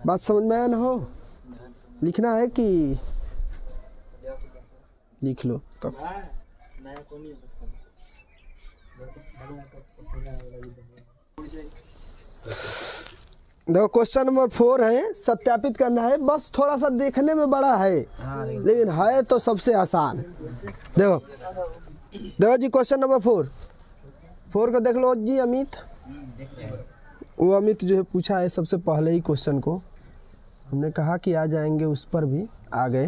बात समझ में आया ना हो? लिखना है कि लिख लो तब। देखो क्वेश्चन नंबर 4 है, सत्यापित करना है, बस थोड़ा सा देखने में बड़ा है लेकिन है तो सबसे आसान। देखो देखो जी क्वेश्चन नंबर 4 को देख लो जी अमित। वो अमित जो है पूछा है सबसे पहले ही क्वेश्चन को, हमने कहा कि आ जाएंगे, उस पर भी आ गए।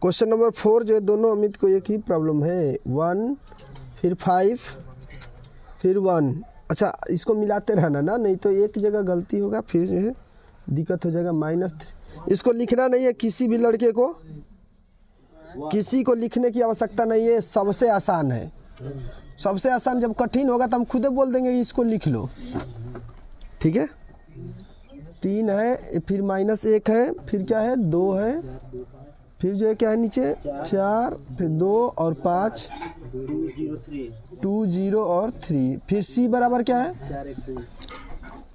क्वेश्चन नंबर 4 जो है दोनों अमित को एक ही प्रॉब्लम है, 1 फिर 5 फिर 1। अच्छा इसको मिलाते रहना ना, नहीं तो एक जगह गलती होगा फिर जो है दिक्कत हो जाएगा। -3 इसको लिखना नहीं है किसी भी लड़के को, किसी को लिखने की आवश्यकता नहीं है, सबसे आसान है। सबसे आसान जब कठिन होगा तो हम खुद बोल देंगे कि इसको लिख लो, ठीक है। 3 है, फिर -1 है, फिर क्या है 2 है, फिर जो है क्या है नीचे 4, फिर 2 और 5 2 0 और 3, फिर C बराबर क्या है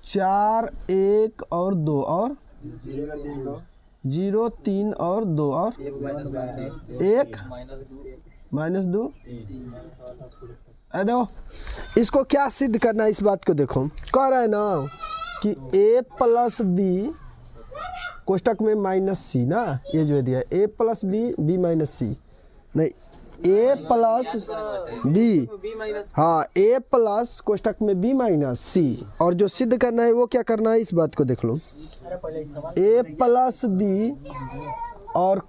4 1 और 2 और 0 3 और 2 और 1 -2। देखो इसको क्या सिद्ध करना है, इस बात को देखो। कह रहा है ना कि A + B कोष्टक में -C ना, ये जो दिया A + B B - C, नहीं A + B, हाँ A प्लस कोष्टक में B - C, और जो सिद्ध करना है वो क्या करना है, इस बात को देख लो। A + B और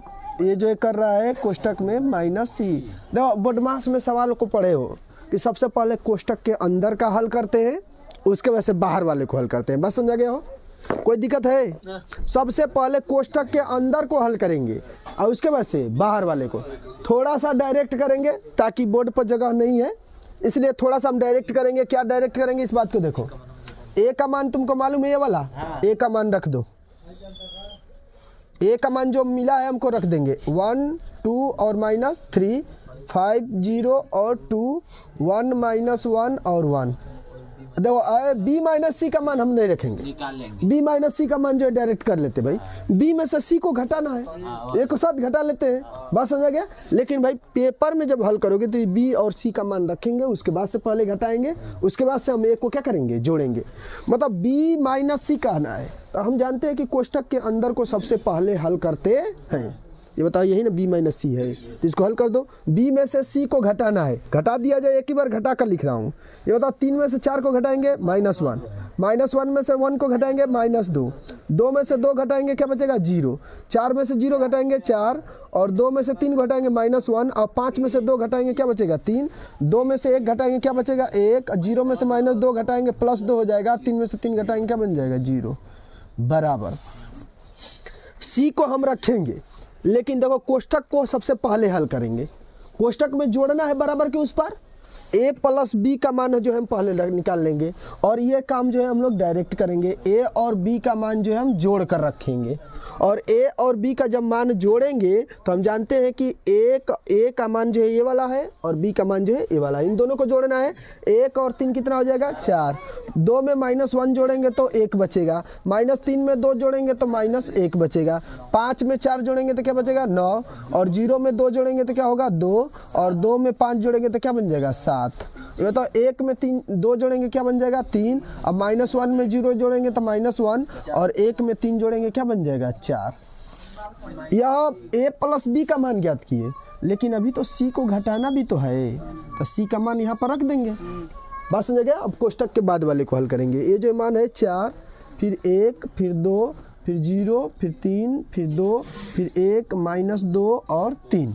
ये जो कर रहा है कोष्टक में -C। देखो बोडमास में सवाल को पढ़े हो कि सबसे पहले कोष्टक के अंदर का हल करते हैं, उसके वजह से बाहर वाले को हल करते हैं। बस समझा गया हो, कोई दिक्कत है? सबसे पहले कोष्टक के अंदर को हल करेंगे और उसके बाद से बाहर वाले को थोड़ा सा डायरेक्ट करेंगे, ताकि बोर्ड पर जगह नहीं है इसलिए थोड़ा सा हम डायरेक्ट करेंगे। क्या डायरेक्ट करेंगे इस बात को देखो। A का मान तुमको मालूम है, ये वाला A का मान रख दो, ए का मान जो मिला है हमको रख देंगे 1 2 और -3 5 0 और 2 1 -1 और 1। देखो बी माइनस सी का मान हम नहीं रखेंगे, निकाल लेंगे। बी माइनस सी का मान जो है डायरेक्ट कर लेते भाई, बी में से सी को घटाना है, एक साथ घटा लेते हैं, बात समझा गया। लेकिन भाई पेपर में जब हल करोगे तो बी और सी का मान रखेंगे, उसके बाद से पहले घटाएंगे, उसके बाद से हम एक को क्या करेंगे, जोड़ेंगे। मतलब बी माइनस सी कहना है तो हम जानते हैं कि कोष्टक के अंदर को सबसे पहले हल करते हैं। ये बताओ यही ना बी माइनस सी है, तो इसको हल कर दो। बी में से सी को घटाना है, घटा दिया जाए, एक ही बार घटा कर लिख रहा हूँ। ये बताओ 3 में से 4 को घटाएंगे -1, -1 में से 1 को घटाएंगे -2, 2 में से 2 घटाएंगे क्या बचेगा 0, 4 में से 0 घटाएंगे 4 और 2 में से 3 घटाएंगे -1 और 5 में से 2 घटाएंगे क्या बचेगा 3, 2 में से 1 घटाएंगे क्या बचेगा 1, 0 में से -2 घटाएंगे +2 हो जाएगा, 3 में से 3 घटाएंगे क्या बन जाएगा 0 बराबर। सी को हम रखेंगे, लेकिन देखो कोष्टक को सबसे पहले हल करेंगे। कोष्टक में जोड़ना है बराबर के उस पर, a प्लस बी का मान जो है हम पहले निकाल लेंगे और ये काम जो है हम लोग डायरेक्ट करेंगे। a और b का मान जो है हम जोड़ कर रखेंगे और a और b का जब मान जोड़ेंगे तो हम जानते हैं कि a का मान जो है ये वाला है और b का मान जो है ये वाला है। इन दोनों को जोड़ना है। 1 और 3 कितना हो जाएगा 4, 2 में -1 जोड़ेंगे तो 1 बचेगा, -3 में 2 जोड़ेंगे तो -1 बचेगा, 5 में 4 जोड़ेंगे तो क्या बचेगा 9 और 0 में 2 जोड़ेंगे तो क्या होगा 2 और 2 में 5 जोड़ेंगे तो क्या बन जाएगा 7। ये तो 1 में 2 जोड़ेंगे क्या बन जाएगा 3, अब -1 में 0 जोड़ेंगे तो -1 और 1 में 3 जोड़ेंगे क्या बन जाएगा 4। यह a प्लस बी का मान ज्ञात किए, लेकिन अभी तो c को घटाना भी तो है, तो c का मान यहाँ पर रख देंगे। बात समझ गया। अब कोष्टक के बाद वाले को हल करेंगे। ये जो मान है 4 फिर 1 फिर 2 फिर 0 फिर 3 फिर 2 फिर 1 -2 और 3।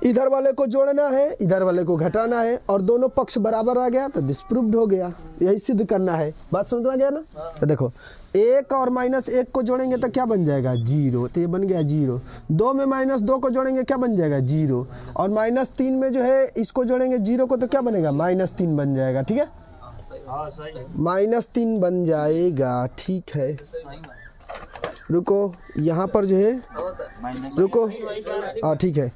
इधर वाले को जोड़ना है, इधर वाले को घटाना है और दोनों पक्ष बराबर आ गया तो डिस्प्रूव्ड हो गया। यही सिद्ध करना है। बात समझ में आ गया ना। तो देखो 1 और -1 को जोड़ेंगे तो क्या बन जाएगा 0, तो ये बन गया 0। 2 में -2 को जोड़ेंगे क्या बन जाएगा 0 और -3 में जो है इसको जोड़ेंगे 0 को तो क्या बनेगा -3 बन जाएगा। ठीक है, -3 बन जाएगा। ठीक है, रुको यहाँ पर जो है रुको, हाँ ठीक है,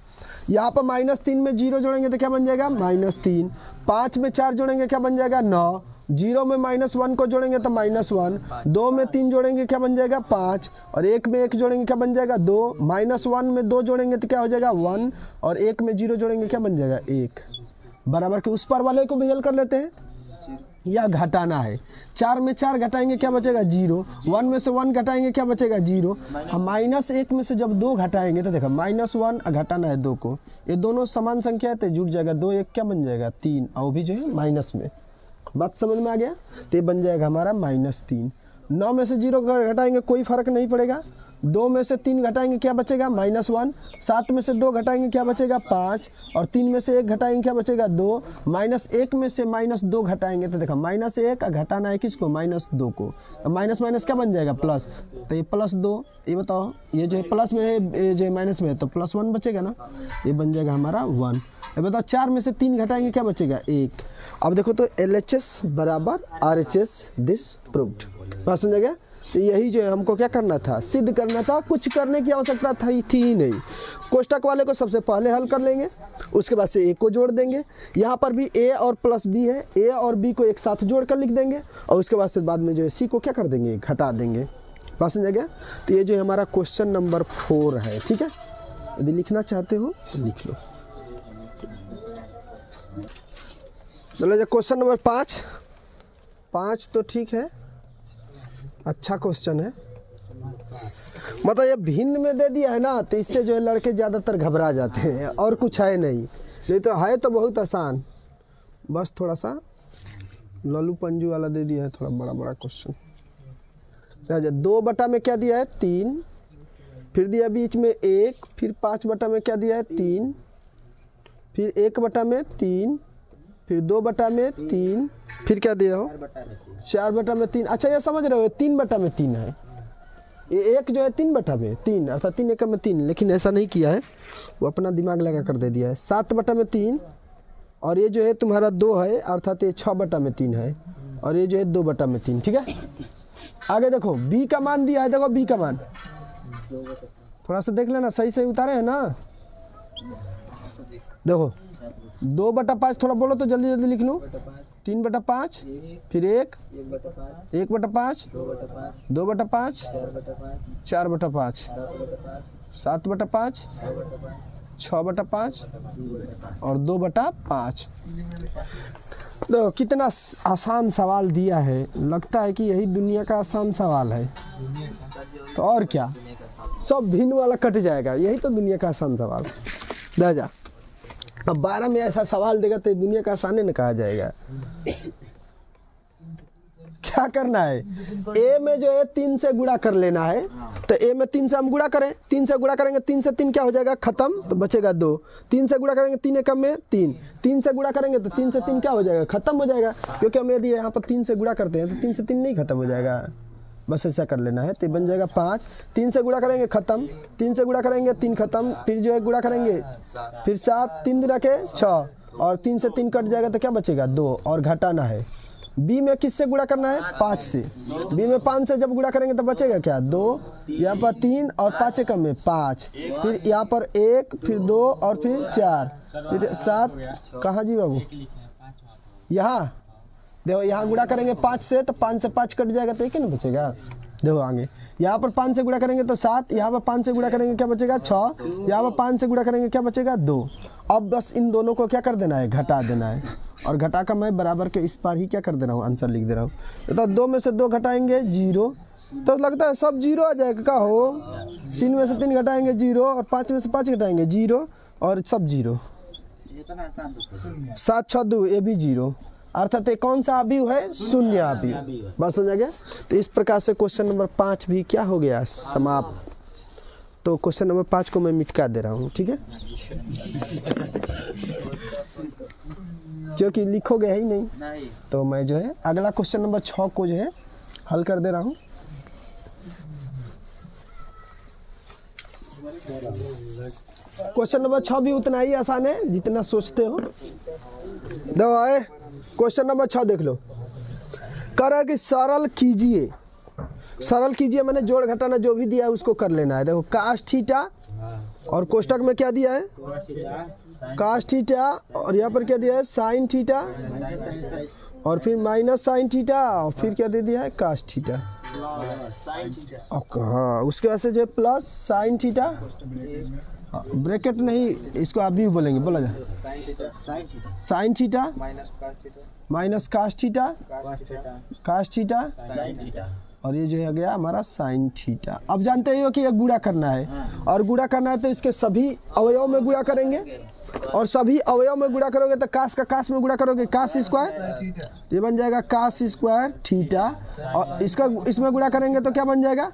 यहाँ पर -3 में 0 जोड़ेंगे तो क्या बन जाएगा -3, 5 में 4 जोड़ेंगे क्या बन जाएगा 9, 0 में -1 को जोड़ेंगे तो -1, 2 में 3 जोड़ेंगे क्या बन जाएगा 5 और 1 में 1 जोड़ेंगे क्या बन जाएगा 2, -1 में 2 जोड़ेंगे तो क्या हो जाएगा 1 और 1 में 0 जोड़ेंगे क्या बन जाएगा 1 बराबर के उस पर वाले को भी हल कर लेते हैं। या घटाना है, 4 में 4 घटाएंगे क्या बचेगा 0, 1 में से 1 घटाएंगे क्या बचेगा 0, हम -1 में से जब 2 घटाएंगे तो देखो -1 घटाना है 2 को, ये दोनों समान संख्या है तो जुड़ जाएगा 2 1 क्या बन जाएगा 3 और भी जो है माइनस में। बात समझ में आ गया। तो ये बन जाएगा हमारा -3। 9 में से 0 घटाएंगे कोई फर्क नहीं पड़ेगा, 2 में से 3 घटाएंगे क्या बचेगा -1, 7 में से 2 घटाएंगे क्या बचेगा 5 और 3 में से 1 घटाएंगे क्या बचेगा 2, -1 में से -2 घटाएंगे तो देखो -1 घटाना है किसको -2 को, तो माइनस माइनस क्या बन जाएगा प्लस, तो ये +2। ये बताओ ये जो है प्लस में है, ये जो है माइनस में है तो +1 बचेगा ना, ये बन जाएगा हमारा 1। ये बताओ 4 में से 3 घटाएंगे क्या बचेगा 1। अब देखो तो LHS बराबर RHS डिस्प्रूव्ड। बात समझ गया। तो यही जो है हमको क्या करना था, सिद्ध करना था, कुछ करने की आवश्यकता थी ही नहीं। कोष्टक वाले को सबसे पहले हल कर लेंगे, उसके बाद से a को जोड़ देंगे। यहाँ पर भी a और +b है, a और b को एक साथ जोड़ कर लिख देंगे और उसके बाद से बाद में जो है c को क्या कर देंगे घटा देंगे। बात समझ गया। तो ये जो है हमारा क्वेश्चन नंबर 4 है। ठीक है, यदि लिखना चाहते हो तो लिख लो। चलो जो क्वेश्चन नंबर 5 तो ठीक है, अच्छा क्वेश्चन है। मतलब ये भिन्न में दे दिया है ना, तो इससे जो है लड़के ज़्यादातर घबरा जाते हैं और कुछ है नहीं तो है तो बहुत आसान, बस थोड़ा सा लल्लू पंजू वाला दे दिया है, थोड़ा बड़ा बड़ा क्वेश्चन। 2 बटा में क्या दिया है 3, फिर दिया बीच में 1, फिर 5 बटा में क्या दिया है 3, फिर 1 बटा में 3, फिर 2 बटा में 3, फिर क्या दिया हो 4 बटा में 3। अच्छा ये समझ रहे हो 3 बटा में 3 है, ये एक जो है 3 बटा में 3 अर्थात 3 एकम में 3, लेकिन ऐसा नहीं किया है, वो अपना दिमाग लगा कर दे दिया है। 7 बटा में 3 और ये जो है तुम्हारा 2 है अर्थात ये 6 बटा में 3 है और ये जो है 2 बटा में 3। ठीक है, आगे देखो b का मान दिया है, देखो b का मान थोड़ा सा देख लेना, सही सही उतारे हैं ना। देखो 2/5 थोड़ा बोलो तो जल्दी जल्दी लिख लूँ। 3/5 फिर 1/5 2/5 4/5 7/5 6/5 और 2/5। देखो कितना आसान सवाल दिया है, लगता है कि यही दुनिया का आसान सवाल है। तो और क्या, सब भिन्न वाला कट जाएगा, यही तो दुनिया का आसान सवाल। दे जा, अब 12 में ऐसा सवाल देगा तो दुनिया का आसान न कहा जाएगा। क्या करना है, ए में जो है 3 से गुणा कर लेना है। तो ए में 3 से हम गुणा करें, 3 से गुणा करेंगे, 3 से 3 क्या हो जाएगा, खत्म, तो बचेगा 2। 3 से गुणा करेंगे, 3 एकम में 3। 3 से गुणा करेंगे तो 3 से 3 क्या हो जाएगा, खत्म हो जाएगा। क्योंकि हम यदि यहाँ पर 3 से गुणा करते हैं तो 3 से 3 नहीं खत्म हो जाएगा, बस ऐसा कर लेना है। तो बन जाएगा 5। 3 से गुणा करेंगे खत्म, 3 से गुणा करेंगे 3 खत्म, फिर जो है गुणा करेंगे फिर 7, 3 दूना के 6 और 3 से 3 कट जाएगा तो क्या बचेगा 2 और घटाना है। बी में किससे गुणा करना है, 5 से। बी में 5 से जब गुणा करेंगे तो बचेगा क्या 2, यहाँ पर 3 और 5 एकम में 5, फिर यहाँ पर 1 फिर 2 और फिर 4 फिर 7। कहाँ जी बाबू, यहाँ देखो, यहाँ गुणा करेंगे 5 से तो 5 से 5 कट जाएगा तो एक ही ना बचेगा। देखो आगे यहाँ पर 5 से गुणा करेंगे तो 7, यहाँ पर 5 से गुणा करेंगे क्या बचेगा 6, यहाँ पर 5 से गुणा करेंगे क्या बचेगा 2। अब बस इन दोनों को क्या कर देना है, घटा देना है। और घटा का मैं बराबर के इस पार ही क्या कर दे रहा हूँ, आंसर लिख दे रहा हूँ। तो 2 में से 2 घटाएंगे 0, तो लगता है सब 0 आ जाएगा। क्या हो, 3 में से 3 घटाएंगे 0 और 5 में से 5 घटाएंगे 0 और सब 0। 7 6 2 ये भी 0, अर्थात ये कौन सा अवयव है, शून्य अवयव। बस समझ गया। तो इस प्रकार से क्वेश्चन नंबर 5 भी क्या हो गया, समाप्त। तो क्वेश्चन नंबर 5 को मैं मिटा दे रहा हूँ, ठीक है, क्योंकि लिखोगे ही नहीं। तो मैं जो है अगला क्वेश्चन नंबर 6 को जो है हल कर दे रहा हूँ। क्वेश्चन नंबर 6 भी उतना ही आसान है जितना सोचते हो। देखो आए, क्वेश्चन नंबर 6 देख लो। कह रहा है कि सरल कीजिए, सरल कीजिए मैंने जोड़ घटाना जो भी दिया है उसको कर लेना है। देखो काश थीटा और कोष्टक में क्या दिया है, काश थीटा और यहाँ पर क्या दिया है, साइन थीटा और फिर माइनस साइन थीटा और फिर क्या दे दिया है, काश थीटा। हाँ, उसके बाद से जो है प्लस साइन थीटा, ब्रैकेट नहीं, इसको आप भी बोलेंगे, बोला जाए साइन थीटा माइनस काश थीटा, काश थीटा और ये जो है गया हमारा साइन थीटा। अब जानते हो कि ये गुणा करना है और गुणा करना है तो इसके सभी अवयव में गुणा करेंगे और सभी अवयव में गुणा करोगे तो काश का काश में गुणा करोगे, काश स्क्वायर, ये बन जाएगा काश स्क्वायर थीटा और इसका इसमें गुणा करेंगे तो क्या बन जाएगा,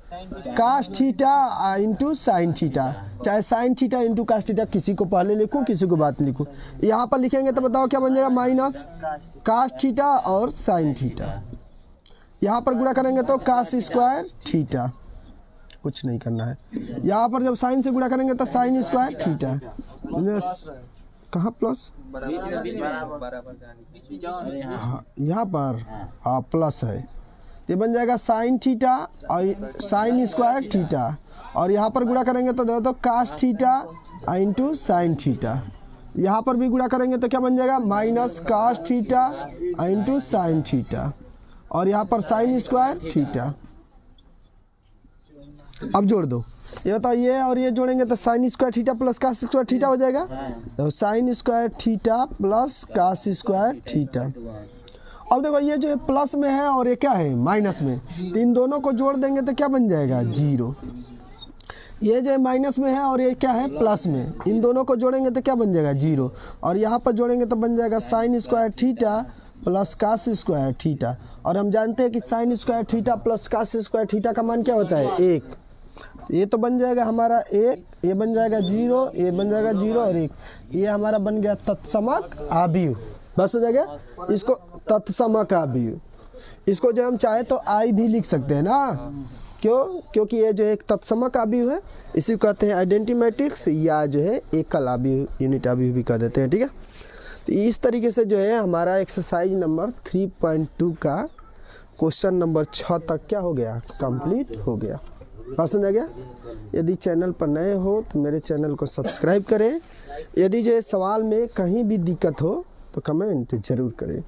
cos theta into sine theta. चाहे sine theta into cos theta, किसी को पहले लिखूं किसी को बाद लिखूं। यहाँ पर लिखेंगे तो बताओ क्या बन जाएगा, माइनस काश थीटा और साइन थीटा। यहाँ पर गुणा करेंगे तो काश स्क्वायर थीटा, कुछ नहीं करना है। यहाँ पर जब साइन से गुणा करेंगे तो साइन स्क्वायर थीटा, कहाँ प्लस, यहाँ पर हाँ प्लस है, ये बन जाएगा साइन थीटा और साइन स्क्वायर थीटा और यहाँ पर गुणा करेंगे तो दो काश थीटा इंटू साइन थीटा। यहाँ पर भी गुणा करेंगे तो क्या बन जाएगा, माइनस काश थीटा इंटू साइन थीटा और यहाँ पर साइन स्क्वायर थीटा। अब जोड़ दो, ये बताओ ये और ये जोड़ेंगे तो साइन स्क्वायर थीटा प्लस काश स्क्वायर थीटा हो जाएगा। तो साइन स्क्वायर थीटा प्लस काश स्क्वायर थीटा। अब देखो ये जो है प्लस में है और ये क्या है माइनस में, तो इन दोनों को जोड़ देंगे तो क्या बन जाएगा 0। ये जो है माइनस में है और ये क्या है प्लस में, इन दोनों को जोड़ेंगे तो क्या बन जाएगा 0 और यहाँ पर जोड़ेंगे तो बन जाएगा साइन स्क्वायर थीटा प्लस काश स्क्वायर थीटा। और हम जानते हैं कि साइन स्क्वायर थीटा प्लस काश स्क्वायर थीटा का मान क्या होता है 1। ये तो बन जाएगा हमारा 1, ये बन जाएगा 0, ये बन जाएगा 0 और 1, ये हमारा बन गया तत्समक अवयव। बस हो जाएगा, इसको तत्समक अवयव, इसको जो हम चाहे तो आई भी लिख सकते हैं ना, क्यों, क्योंकि ये जो एक तत्समक अवयव है, इसी को कहते हैं आइडेंटिटी मैट्रिक्स या जो है एकल अवयव, यूनिट अवयव भी कह देते हैं, ठीक है। तो इस तरीके से जो है हमारा एक्सरसाइज नंबर 3.2 का क्वेश्चन नंबर 6 तक क्या हो गया, कंप्लीट हो गया। पसंद आ गया? यदि चैनल पर नए हो तो मेरे चैनल को सब्सक्राइब करें। यदि जो सवाल में कहीं भी दिक्कत हो तो कमेंट ज़रूर करें।